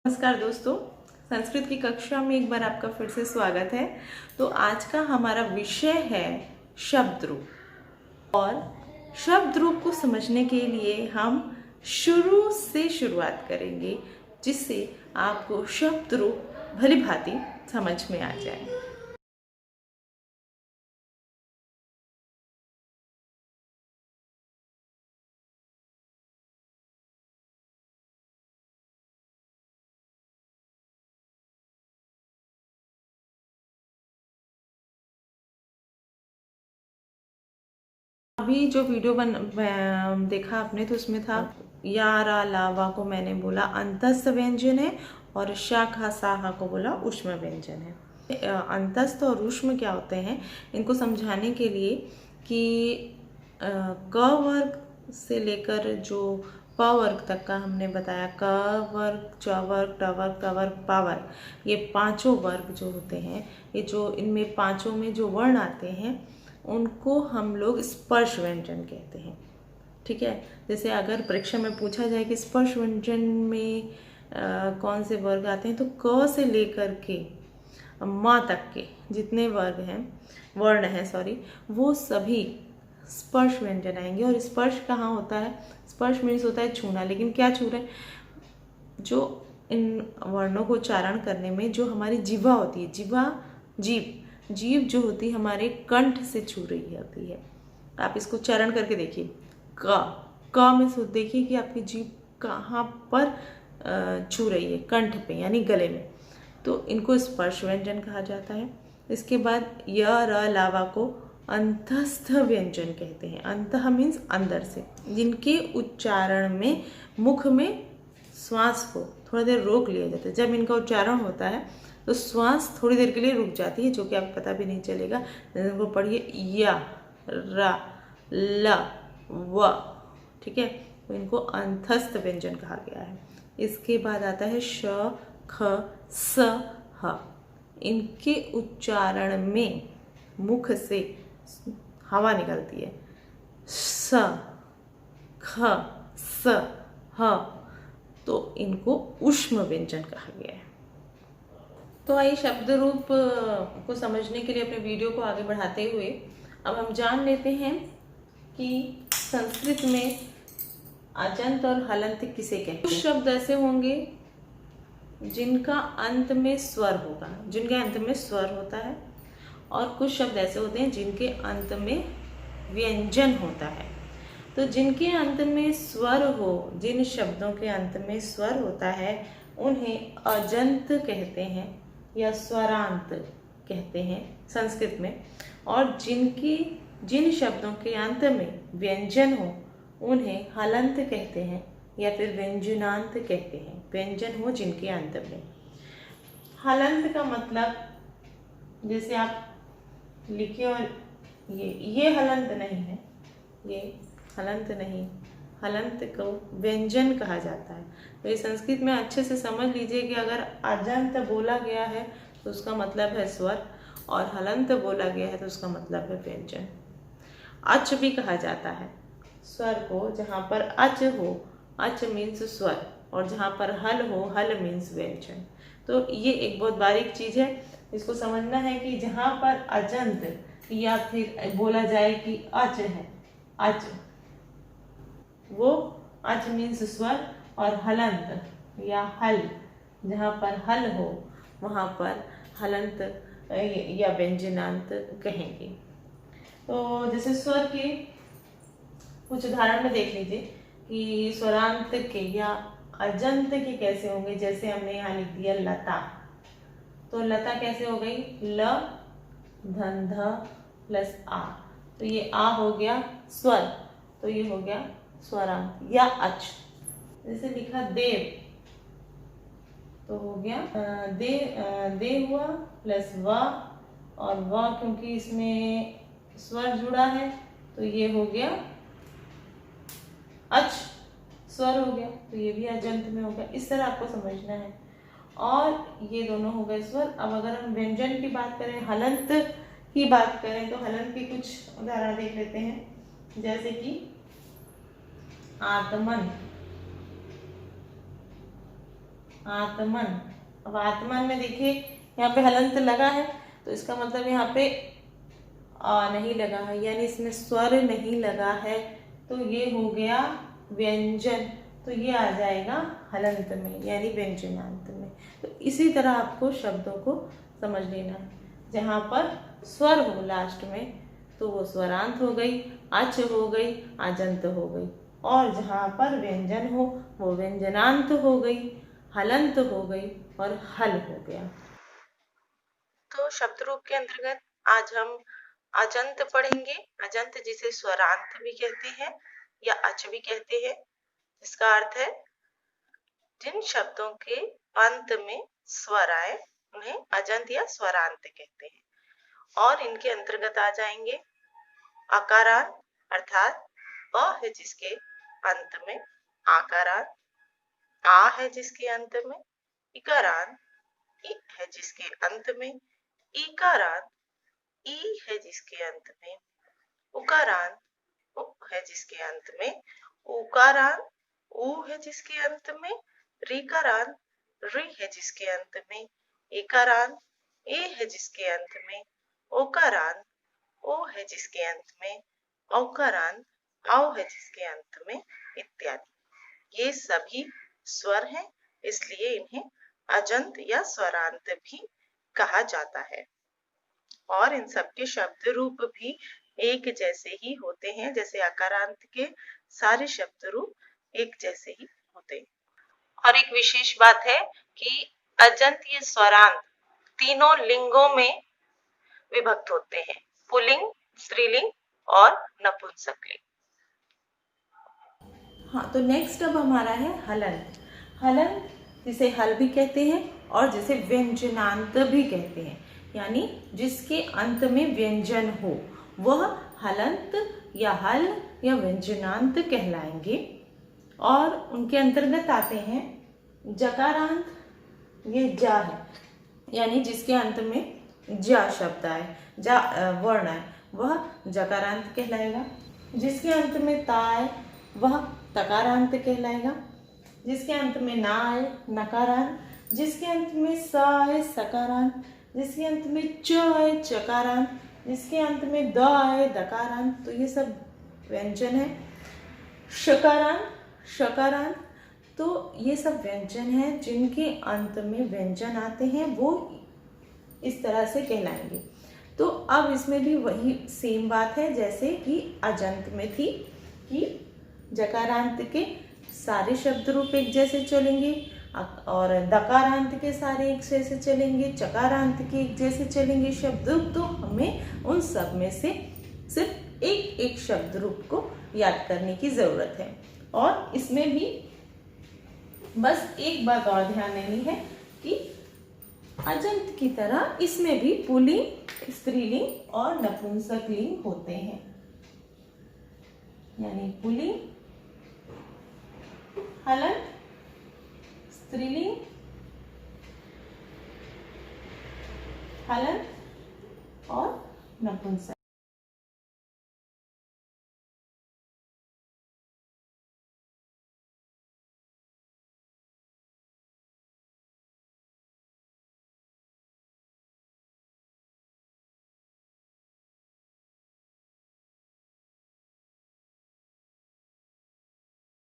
नमस्कार दोस्तों, संस्कृत की कक्षा में एक बार आपका फिर से स्वागत है। तो आज का हमारा विषय है शब्द रूप। और शब्द रूप को समझने के लिए हम शुरू से शुरुआत करेंगे, जिससे आपको शब्द रूप भली भांति समझ में आ जाए। अभी जो वीडियो देखा आपने, तो उसमें था या रा लावा को मैंने बोला अंतस्थ व्यंजन है और शाखा साहा को बोला ऊष्म व्यंजन है। अंतस्थ और ऊष्म क्या होते हैं, इनको समझाने के लिए कि क वर्ग से लेकर जो प वर्ग तक का हमने बताया, क वर्ग, च वर्ग, ट वर्ग, क वर्ग, प वर्ग, ये पांचों वर्ग जो होते हैं, ये जो इनमें पांचों में जो वर्ण आते हैं उनको हम लोग स्पर्श व्यंजन कहते हैं। ठीक है, जैसे अगर परीक्षा में पूछा जाए कि स्पर्श व्यंजन में कौन से वर्ग आते हैं, तो क से लेकर के माँ तक के जितने वर्ण हैं वो सभी स्पर्श व्यंजन आएंगे। और स्पर्श कहाँ होता है? स्पर्श मीन्स होता है छूना। लेकिन क्या छू रहे हैं? जो इन वर्णों को उच्चारण करने में जो हमारी जीवा होती है, जीव जो होती है हमारे कंठ से छू रही होती है। आप इसको उच्चारण करके देखिए, क में देखिए कि आपकी जीभ कहाँ पर छू रही है, कंठ पे यानी गले में, तो इनको स्पर्श व्यंजन कहा जाता है। इसके बाद य र लावा को अंतस्थ व्यंजन कहते हैं। अंतः मीन्स अंदर से, जिनके उच्चारण में मुख में श्वास को थोड़ा देर रोक लिया जाता है। जब इनका उच्चारण होता है तो श्वास थोड़ी देर के लिए रुक जाती है, जो कि आपको पता भी नहीं चलेगा। इनको पढ़िए, या रा ल व, ठीक है, तो इनको अंतस्थ व्यंजन कहा गया है। इसके बाद आता है श ख स ह। इनके उच्चारण में मुख से हवा निकलती है। स ख स ह, तो इनको ऊष्म व्यंजन कहा गया है। तो आइए शब्द रूप को समझने के लिए अपने वीडियो को आगे बढ़ाते हुए अब हम जान लेते हैं कि संस्कृत में अजंत और हलंत किसे कहते हैं। कुछ शब्द ऐसे होंगे जिनका अंत में स्वर होता है, और कुछ शब्द ऐसे होते हैं जिनके अंत में व्यंजन होता है। तो जिनके अंत में स्वर हो, जिन शब्दों के अंत में स्वर होता है, उन्हें अजंत कहते हैं या स्वरांत कहते हैं संस्कृत में। और जिन शब्दों के अंत में व्यंजन हो, उन्हें हलंत कहते हैं या फिर व्यंजनांत कहते हैं। व्यंजन हो जिनके अंत में। हलंत का मतलब, जैसे आप लिखे और ये हलंत नहीं है, ये हलंत नहीं, हलंत को व्यंजन कहा जाता है। तो ये संस्कृत में अच्छे से समझ लीजिए कि अगर अजंत बोला गया है तो उसका मतलब है स्वर, और हलंत बोला गया है तो उसका मतलब है व्यंजन। अच भी कहा जाता है स्वर को, जहाँ पर अच हो, अच मीन्स स्वर, और जहाँ पर हल हो, हल मीन्स व्यंजन। तो ये एक बहुत बारीक चीज है, इसको समझना है कि जहाँ पर अजंत या फिर बोला जाए कि अच है, अच, वो अच मीन्स स्वर, और हलंत या हल, जहाँ पर हल हो वहाँ पर हलंत या व्यंजनांत कहेंगे। तो जैसे स्वर के कुछ उदाहरण में देख लीजिए कि स्वरांत के या अजंत के कैसे होंगे। जैसे हमने यहाँ लिख दिया लता, तो लता कैसे हो गई? ल धन ध प्लस आ, तो ये आ हो गया स्वर, तो ये हो गया स्वरांत या अच। जैसे लिखा देव, तो हो गया दे हुआ प्लस व, और व क्योंकि इसमें स्वर जुड़ा है तो ये हो गया अच, स्वर हो गया, तो ये भी अजंत में हो गया। इस तरह आपको समझना है। और ये दोनों हो गए स्वर। अब अगर हम व्यंजन की बात करें, हलंत की बात करें, तो हलंत के कुछ उदाहरण देख लेते हैं। जैसे कि आत्मन, आत्मन। अब आत्मन में देखिए यहाँ पे हलंत लगा है, तो इसका मतलब यहाँ पे आ नहीं लगा है, यानी इसमें स्वर नहीं लगा है, तो ये हो गया व्यंजन, तो ये आ जाएगा हलंत में यानी व्यंजनांत में। तो इसी तरह आपको शब्दों को समझ लेना है। जहाँ पर स्वर हो लास्ट में तो वो स्वरांत हो गई, अच हो गई, आजंत हो गई, और जहाँ पर व्यंजन हो वो व्यंजनांत हो गई, हलंत हो गई और हल हो गया। तो शब्द रूप के अंतर्गत आज हम अजंत पढ़ेंगे। अजंत जिसे स्वरांत भी कहते हैं या अच भी कहते हैं, जिसका अर्थ है जिन शब्दों के अंत में स्वर आए उन्हें अजंत या स्वरांत कहते हैं। और इनके अंतर्गत आ जाएंगे आकारांत, अर्थात अ है जिसके अंत में आकारांत, आ है जिसके अंत में इकारांत, इ है जिसके अंत में ईकारांत, ई है जिसके अंत में उकारांत, उ है जिसके अंत में उकारांत, ऊ है जिसके अंत में रीकारांत, री है जिसके अंत में एकारांत, ए है जिसके अंत में ओकारांत, ओ है जिसके अंत में औकारांत, औ है जिसके अंत में इत्यादि। ये सभी स्वर हैं, इसलिए इन्हें अजंत या स्वरांत भी कहा जाता है। और इन सबके शब्द रूप भी एक जैसे ही होते हैं, जैसे आकारांत के सारे शब्द रूप एक जैसे ही होते हैं। और एक विशेष बात है कि अजंत या स्वरांत तीनों लिंगों में विभक्त होते हैं, पुल्लिंग, स्त्रीलिंग और नपुंसकलिंग। हाँ, तो नेक्स्ट अब हमारा है हलंत। हलंत जिसे हल भी कहते हैं और जिसे व्यंजनांत भी कहते हैं, यानी जिसके अंत में व्यंजन हो वह हलंत या हल या व्यंजनांत कहलाएंगे। और उनके अंतर्गत आते हैं जकारांत, ये जा है, यानी जिसके अंत में जा शब्द आए, जा वर्ण आए, वह जकारांत कहलाएगा। जिसके अंत में ता आए वह तकारांत कहलाएगा। जिसके अंत में ना आए नकारांत, जिसके अंत में स आए सकारांत, जिसके अंत में च आए चकारांत, जिसके अंत में द आए दकारांत, तो ये सब व्यंजन है। शकारांत, शकारांत, तो ये सब व्यंजन हैं जिनके अंत में व्यंजन आते हैं, वो इस तरह से कहलाएंगे। तो अब इसमें भी वही सेम बात है जैसे कि अजंत में थी कि जकारांत के सारे शब्द रूप एक जैसे चलेंगे और दकारांत के सारे एक जैसे चलेंगे, चकारांत के एक जैसे चलेंगे शब्द रूप। तो हमें उन सब में से सिर्फ एक एक शब्द रूप को याद करने की जरूरत है। और इसमें भी बस एक बात और ध्यान देनी है कि अजंत की तरह इसमें भी पुल्लिंग, स्त्रीलिंग और नपुंसकलिंग होते हैं, यानी पुल्लिंग, हलंत, स्त्रीलिंग, हलंत और नपुंसक।